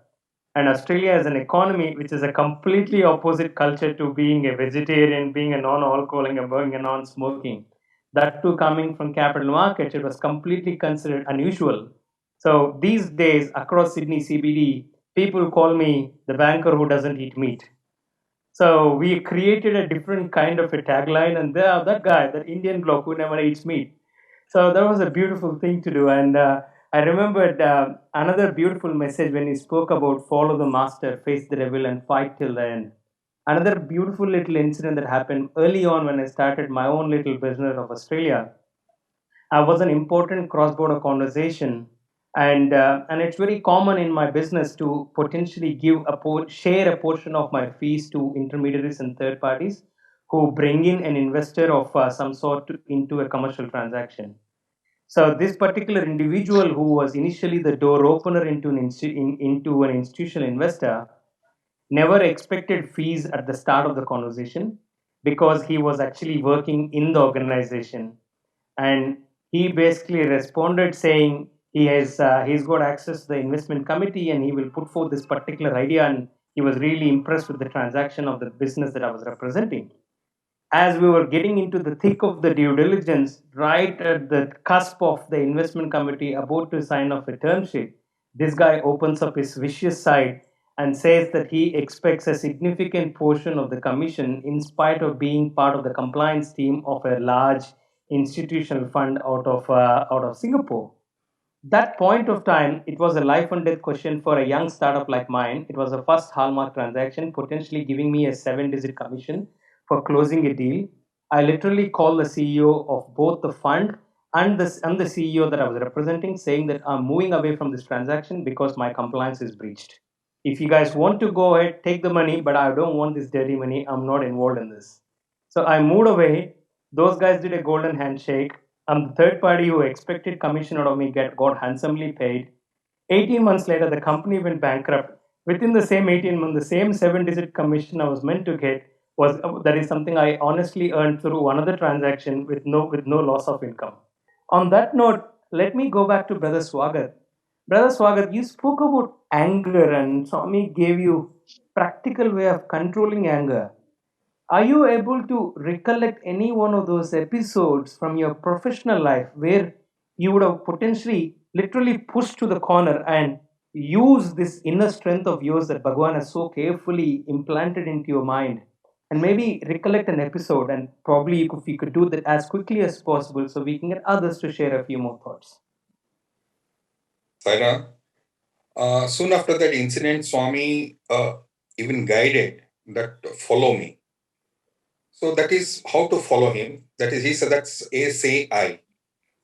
and Australia is an economy which is a completely opposite culture to being a vegetarian, being a non-alcoholic, and being a non-smoking. That too coming from capital markets, it was completely considered unusual. So these days, across Sydney CBD, people call me the banker who doesn't eat meat. So we created a different kind of a tagline, and there, that guy, that Indian bloke who never eats meat. So that was a beautiful thing to do. And I remembered another beautiful message when he spoke about follow the master, face the devil, and fight till the end. Another beautiful little incident that happened early on when I started my own little business of Australia was an important cross-border conversation, and it's very common in my business to potentially share a portion of my fees to intermediaries and third parties who bring in an investor of some sort into a commercial transaction. So this particular individual who was initially the door opener into into an institutional investor never expected fees at the start of the conversation because he was actually working in the organization, and he basically responded saying he's got access to the investment committee and he will put forth this particular idea, and he was really impressed with the transaction of the business that I was representing. As we were getting into the thick of the due diligence, right at the cusp of the investment committee about to sign off a term sheet, this guy opens up his vicious side and says that he expects a significant portion of the commission in spite of being part of the compliance team of a large institutional fund out of Singapore. That point of time, it was a life and death question for a young startup like mine. It was a first hallmark transaction, potentially giving me a 7-digit commission for closing a deal. I literally called the CEO of both the fund and the CEO that I was representing, saying that I'm moving away from this transaction because my compliance is breached. If you guys want to go ahead, take the money, but I don't want this dirty money. I'm not involved in this. So I moved away. Those guys did a golden handshake. I'm the third party who expected commission out of me got handsomely paid. 18 months later, the company went bankrupt. Within the same 18 months, the same 7-digit commission I was meant to get was that is something I honestly earned through another transaction with no loss of income. On that note, let me go back to Brother Swagat. Brother Swagat, you spoke about anger, and Swami gave you practical way of controlling anger. Are you able to recollect any one of those episodes from your professional life where you would have potentially literally pushed to the corner and used this inner strength of yours that Bhagwan has so carefully implanted into your mind? And maybe recollect an episode, and probably if you could do that as quickly as possible so we can get others to share a few more thoughts. Sai Ram, soon after that incident, Swami even guided that follow me. So that is how to follow him. That is, he said that's A, say I.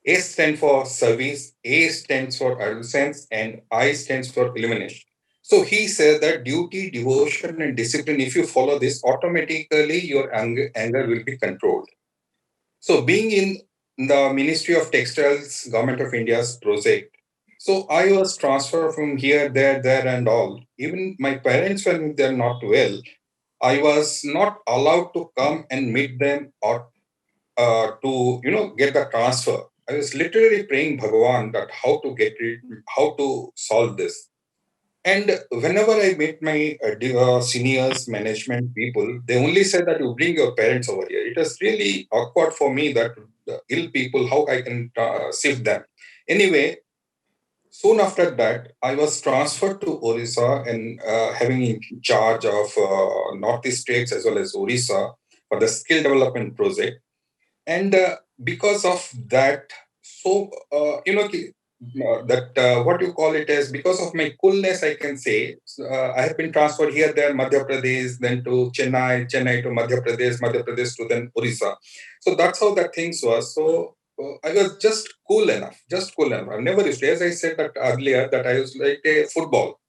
A stands for service, A stands for adolescence, and I stands for illumination. So he said that duty, devotion, and discipline, if you follow this, automatically your anger will be controlled. So being in the Ministry of Textiles, Government of India's project, so I was transferred from here, there, and all. Even my parents, when they're not well, I was not allowed to come and meet them or to get the transfer. I was literally praying Bhagawan that how to get it, how to solve this. And whenever I met my seniors, management people, they only said that you bring your parents over here. It was really awkward for me that the ill people, how I can sift them. Anyway, Soon after that, I was transferred to Orissa and having in charge of Northeast states as well as Orissa for the skill development project. And because of that, so, that what you call it as, because of my coolness, I can say, I have been transferred here, there, Madhya Pradesh, then to Chennai to Madhya Pradesh to then Orissa. So that's how that things was. So I was just cool enough, just cool enough. I never used to, as I said that earlier, that I was like a football.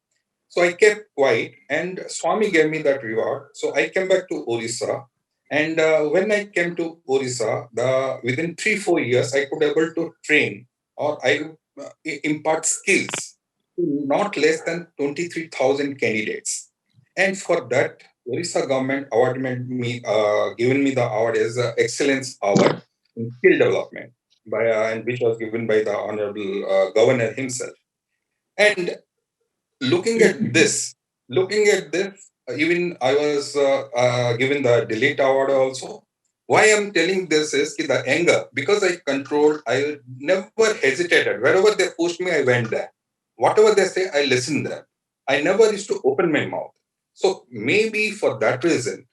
So I kept quiet, and Swami gave me that reward. So I came back to Orissa, and when I came to Orissa, within 3-4 years, I could able to train or I impart skills to not less than 23,000 candidates. And for that, Orissa government awarded me, given me the award as Excellence Award in Skill Development, and which was given by the Honorable Governor himself. And looking at this, even I was given the Delete Award also. Why I'm telling this is the anger, because I controlled, I never hesitated. Wherever they pushed me, I went there. Whatever they say, I listened them. I never used to open my mouth. So maybe for that reason,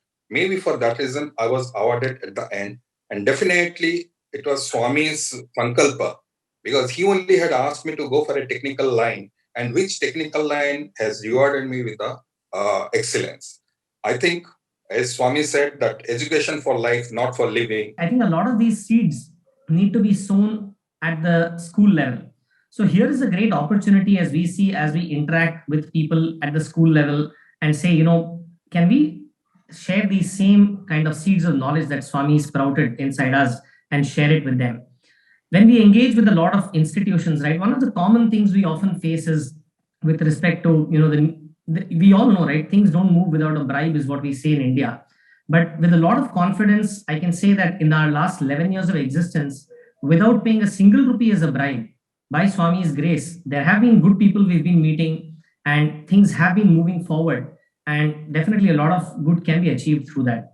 I was awarded at the end. And definitely it was Swami's Sankalpa, because he only had asked me to go for a technical line, and which technical line has rewarded me with the excellence. I think, as Swami said, that education for life, not for living. I think a lot of these seeds need to be sown at the school level. So here is a great opportunity as we see, as we interact with people at the school level and say, can we share these same kind of seeds of knowledge that Swami sprouted inside us and share it with them? When we engage with a lot of institutions, right, one of the common things we often face is with respect to, we all know, right, things don't move without a bribe is what we say in India. But with a lot of confidence, I can say that in our last 11 years of existence, without paying a single rupee as a bribe, by Swami's grace, there have been good people we've been meeting and things have been moving forward. And definitely a lot of good can be achieved through that.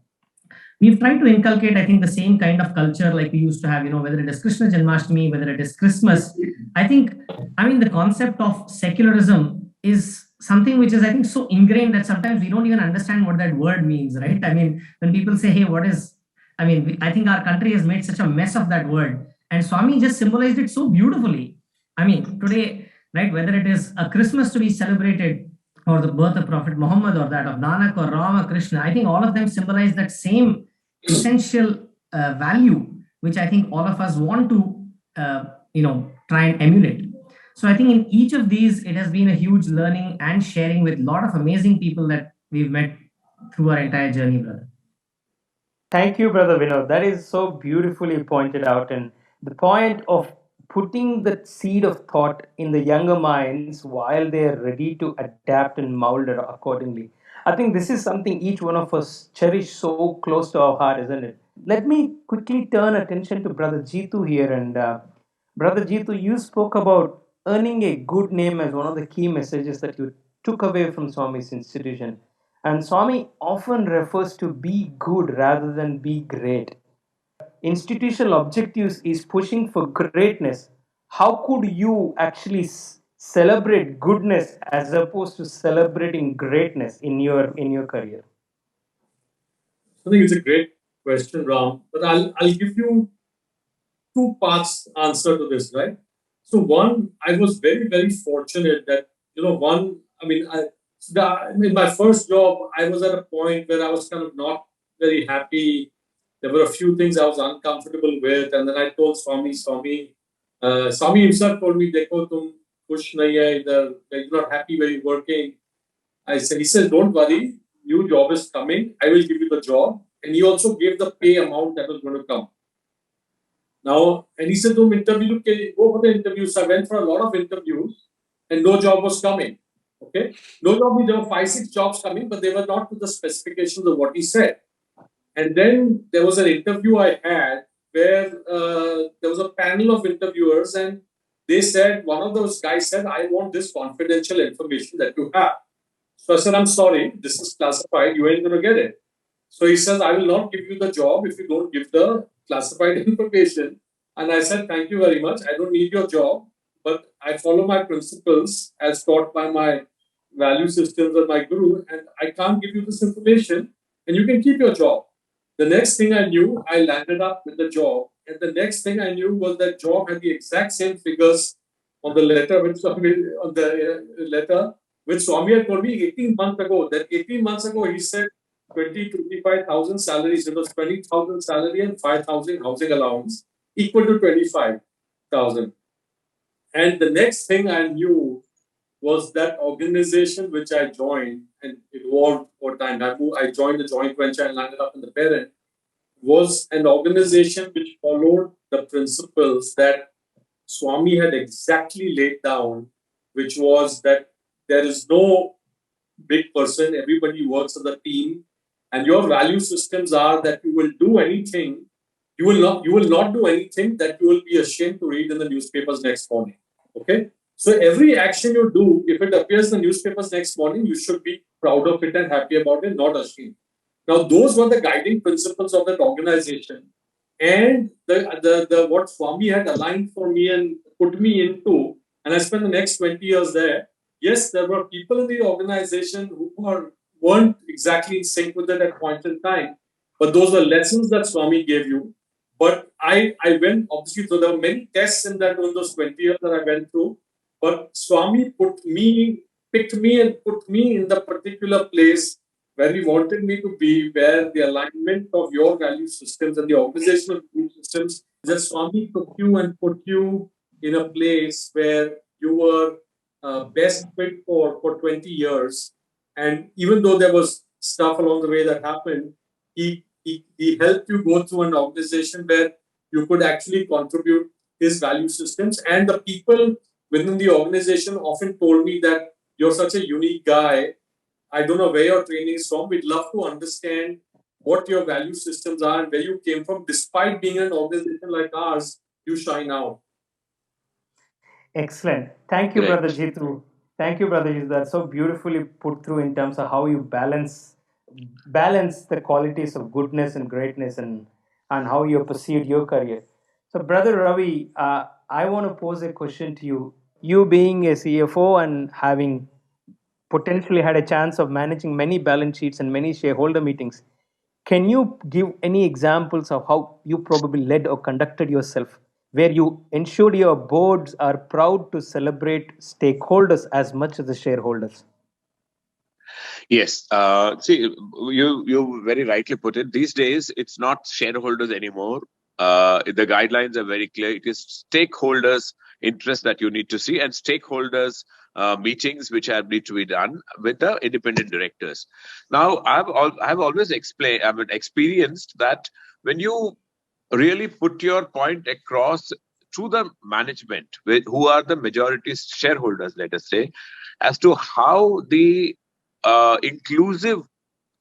We've tried to inculcate, I think, the same kind of culture like we used to have, whether it is Krishna Janmashtami, whether it is Christmas. The concept of secularism is something which is, I think, so ingrained that sometimes we don't even understand what that word means, right? When people say, hey, what is, I think our country has made such a mess of that word. And Swami just symbolized it so beautifully. Today, right, whether it is a Christmas to be celebrated, or the birth of Prophet Muhammad, or that of Nanak or Rama, Krishna, I think all of them symbolize that same essential value, which I think all of us want to, try and emulate. So I think in each of these, it has been a huge learning and sharing with a lot of amazing people that we've met through our entire journey, brother. Thank you, Brother Vinod. That is so beautifully pointed out. And the point of putting the seed of thought in the younger minds while they are ready to adapt and mold it accordingly. I think this is something each one of us cherish so close to our heart, isn't it? Let me quickly turn attention to Brother Jitu here. And Brother Jitu, you spoke about earning a good name as one of the key messages that you took away from Swami's institution. And Swami often refers to be good rather than be great. Institutional objectives is pushing for greatness. How could you actually celebrate goodness as opposed to celebrating greatness in your career? I think it's a great question, Ram. But I'll give you two parts answer to this, right? So one, I was very, very fortunate that, in my first job, I was at a point where I was kind of not very happy. There were a few things I was uncomfortable with. And then I told Swami himself told me, Dekho, tum kush nahi hai idhar, you're not happy where you're working. He said, don't worry, new job is coming. I will give you the job. And he also gave the pay amount that was going to come. Now, and he said, go for the interviews. So I went for a lot of interviews and no job was coming. Okay. No job, there were 5-6 jobs coming, but they were not to the specifications of what he said. And then there was an interview I had where there was a panel of interviewers and they said, one of those guys said, I want this confidential information that you have. So I said, I'm sorry, this is classified, you ain't going to get it. So he says, I will not give you the job if you don't give the classified information. And I said, thank you very much. I don't need your job. but I follow my principles as taught by my value systems and my guru, and I can't give you this information, and you can keep your job. The next thing I knew, I landed up with the job, and the next thing I knew was that job had the exact same figures on the letter which Swami had told me 18 months ago. That 18 months ago he said 25,000 salaries. It was 20,000 salary and 5,000 housing allowance, equal to 25,000. And the next thing I knew was that organization which I joined and evolved over time. I joined the joint venture and landed up in the parent, was an organization which followed the principles that Swami had exactly laid down, which was that there is no big person, everybody works as a team, and your value systems are that you will do anything, you will not do anything that you will be ashamed to read in the newspapers next morning. Okay? So every action you do, if it appears in the newspapers next morning, you should be proud of it and happy about it, not ashamed. Now, those were the guiding principles of that organization. And the what Swami had aligned for me and put me into, and I spent the next 20 years there. Yes, there were people in the organization who weren't exactly in sync with it at point in time, but those were lessons that Swami gave you. But I went, obviously, so there were many tests in those 20 years that I went through. But Swami picked me and put me in the particular place where he wanted me to be, where the alignment of your value systems and the organizational value systems, that Swami took you and put you in a place where you were best fit for 20 years. And even though there was stuff along the way that happened, he helped you go through an organization where you could actually contribute his value systems. And the people within the organization often told me that you're such a unique guy. I don't know where your training is from. We'd love to understand what your value systems are and where you came from. Despite being an organization like ours, you shine out. Excellent. Thank you, Brother Jitu. Thank you, Brother Jitu. That's so beautifully put through in terms of how you balance the qualities of goodness and greatness and how you pursued your career. So, Brother Ravi, I want to pose a question to you. You being a CFO and having potentially had a chance of managing many balance sheets and many shareholder meetings, can you give any examples of how you probably led or conducted yourself, where you ensured your boards are proud to celebrate stakeholders as much as the shareholders? Yes. See, you very rightly put it. These days, it's not shareholders anymore. The guidelines are very clear. It is stakeholders' interest that you need to see, and stakeholders' meetings which need to be done with the independent directors. Now, I've always experienced that when you really put your point across to the management, who are the majority shareholders, let us say, as to how the inclusive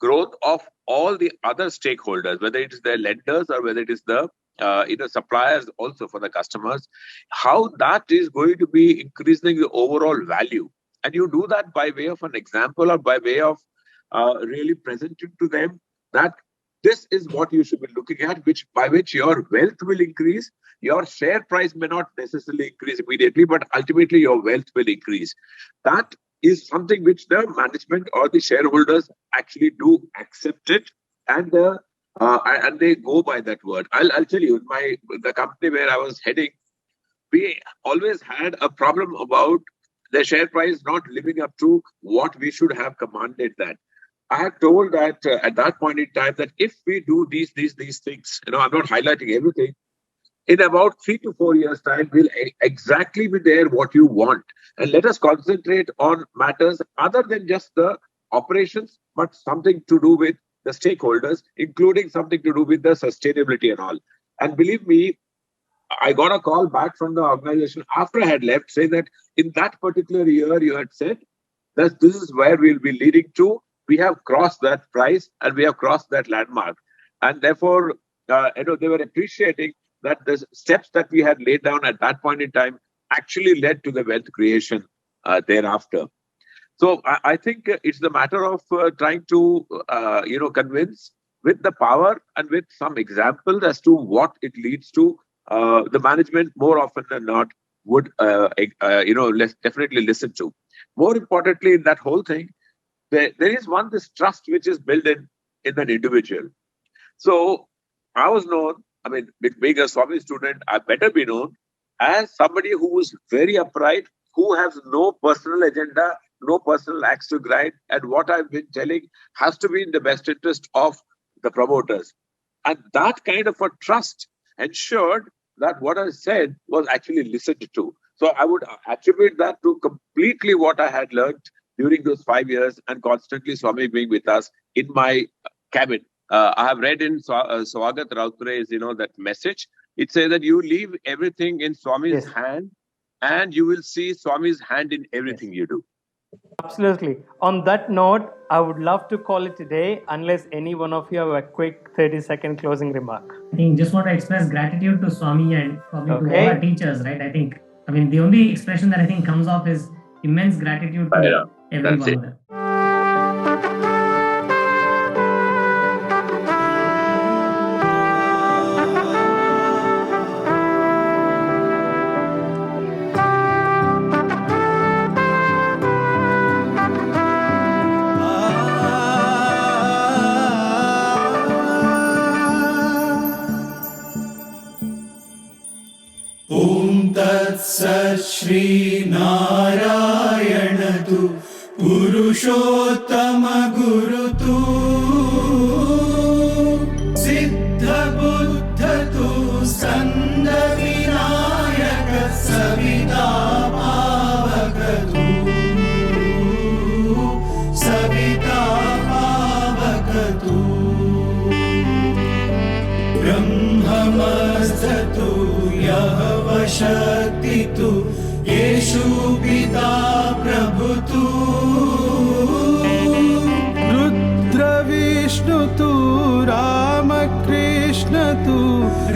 growth of all the other stakeholders, whether it is their lenders or whether it is the suppliers also for the customers, how that is going to be increasing the overall value. And you do that by way of an example or by way of really presenting to them that this is what you should be looking at, by which your wealth will increase. Your share price may not necessarily increase immediately, but ultimately your wealth will increase. That is something which the management or the shareholders actually do accept it, and they go by that word. I'll tell you, the company where I was heading, we always had a problem about the share price not living up to what we should have commanded that. I had told that at that point in time that if we do these things, I'm not highlighting everything, in about 3 to 4 years' time, we'll exactly be there what you want. And let us concentrate on matters other than just the operations, but something to do with the stakeholders, including something to do with the sustainability and all. And believe me, I got a call back from the organization after I had left saying that in that particular year, you had said that this is where we'll be leading to. We have crossed that price and we have crossed that landmark. And therefore, they were appreciating that the steps that we had laid down at that point in time actually led to the wealth creation thereafter. So I think it's the matter of trying to, convince with the power and with some examples as to what it leads to. The management, more often than not, would definitely listen to. More importantly, in that whole thing, there is this trust which is built in an individual. So I was known, being a Swami student, I better be known as somebody who is very upright, who has no personal agenda, no personal axe to grind, and what I've been telling has to be in the best interest of the promoters. And that kind of a trust ensured that what I said was actually listened to. So I would attribute that to completely what I had learned during those 5 years and constantly Swami being with us in my cabin. I have read in Swagat Rauture's, that message. It says that you leave everything in Swami's hand and you will see Swami's hand in everything you do. Absolutely. On that note, I would love to call it a day unless any one of you have a quick 30-second closing remark. I think just want to express gratitude to Swami and probably to all our teachers, right? I think, the only expression that I think comes off is immense gratitude to every one of them. Sat Shri Narayana Tu Purushottama Guru Tu Siddha Buddha Tu Skanda Vinayaka Savita Pavaka Tu Savita Pavaka Tu Brahmamastatu Yahvashakti Tu Yeshu Pita Prabhu Tu Rudra Vishnu Tu Rama Krishna Tu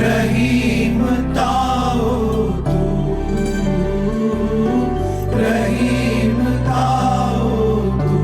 Rahim Tao Tu Rahim Tao Tu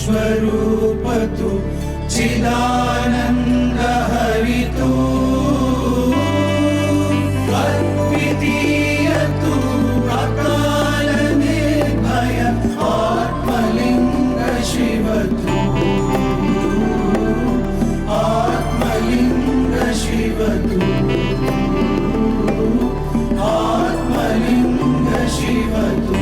Vishwarupatu Chidananda Haritu Advitiyatu Akala Nirbhaya Atmalinga Shivatu Atmalinga Shivatu Atmalinga Shivatu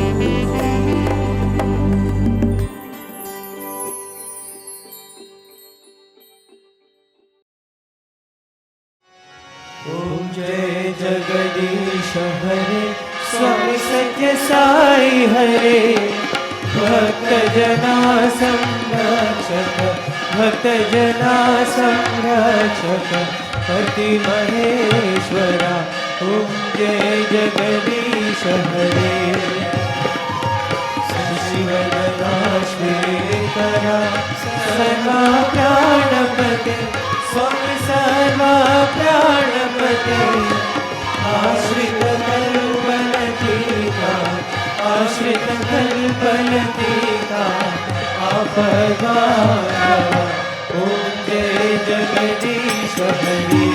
Jagdish हरे स्वामी सत्य साई हरे भक्त जना संरक्षक भक्त जना संरक्षक पति महेश्वरा ओम जय जगदीश हरे शिवदना श्रीकरा सर्वा प्राणपते स्वामी सर्वा प्राणपते आश्रित कल्पलतिका आश्रित कल्पलतिका आपदारव ओम जय जगदीश हरे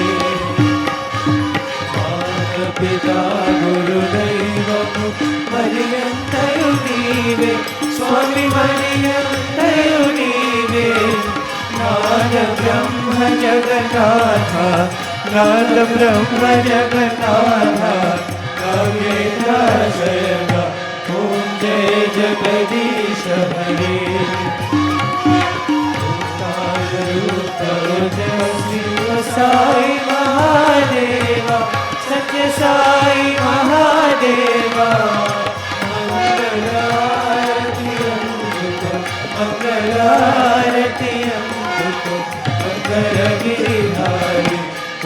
माता पिता गुरुदैवमु पर्यन्तयु नीवे स्वामी पर्यन्तयु नीवे नाद ब्रह्म जगन्नाथा नाद ब्रह्म जगन्नाथा काव्येन्द्राशयः ओम जय जगदीश हरे साई महादेवा सत्य साई महादेवा मंगलारति मंगलारति मंगल गिरिधारी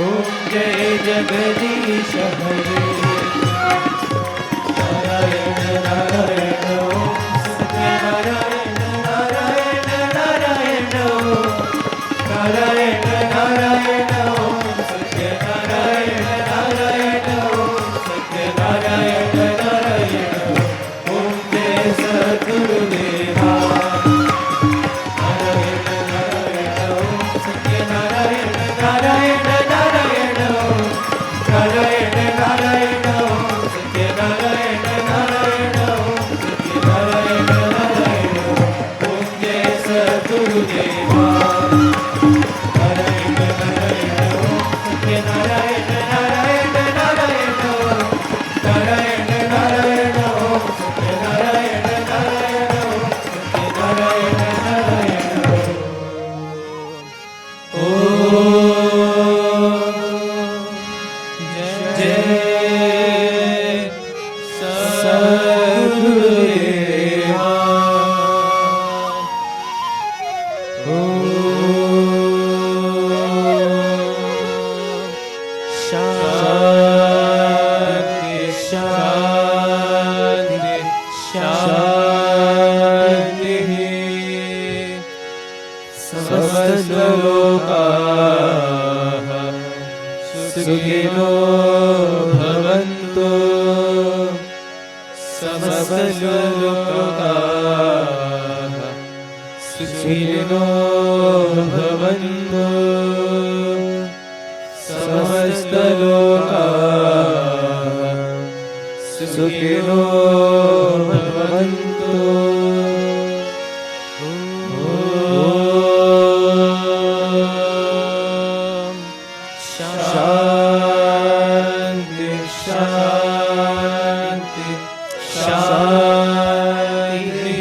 ओम जय जगदीश हरे नारायण नारायण ओम Satya Narayan Narayana Narayana Om Satya Narayana Narayana Om Satya Narayana Narayana Om Jai Sadguru Deva Narayana Narayana Om Satya Narayana Narayana Narayana Om Narayana Narayana Om Satya Narayana Narayana Om Satya Narayana Narayana सुखिनो भवन्तु समस्तलोकाः सुखिनो भवन्तु समस्तलोकाः सुखिनो भवन्तु शांति शांति शांति।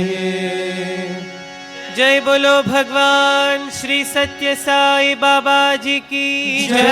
जय बोलो भगवान श्री सत्य साई बाबा जी की जय।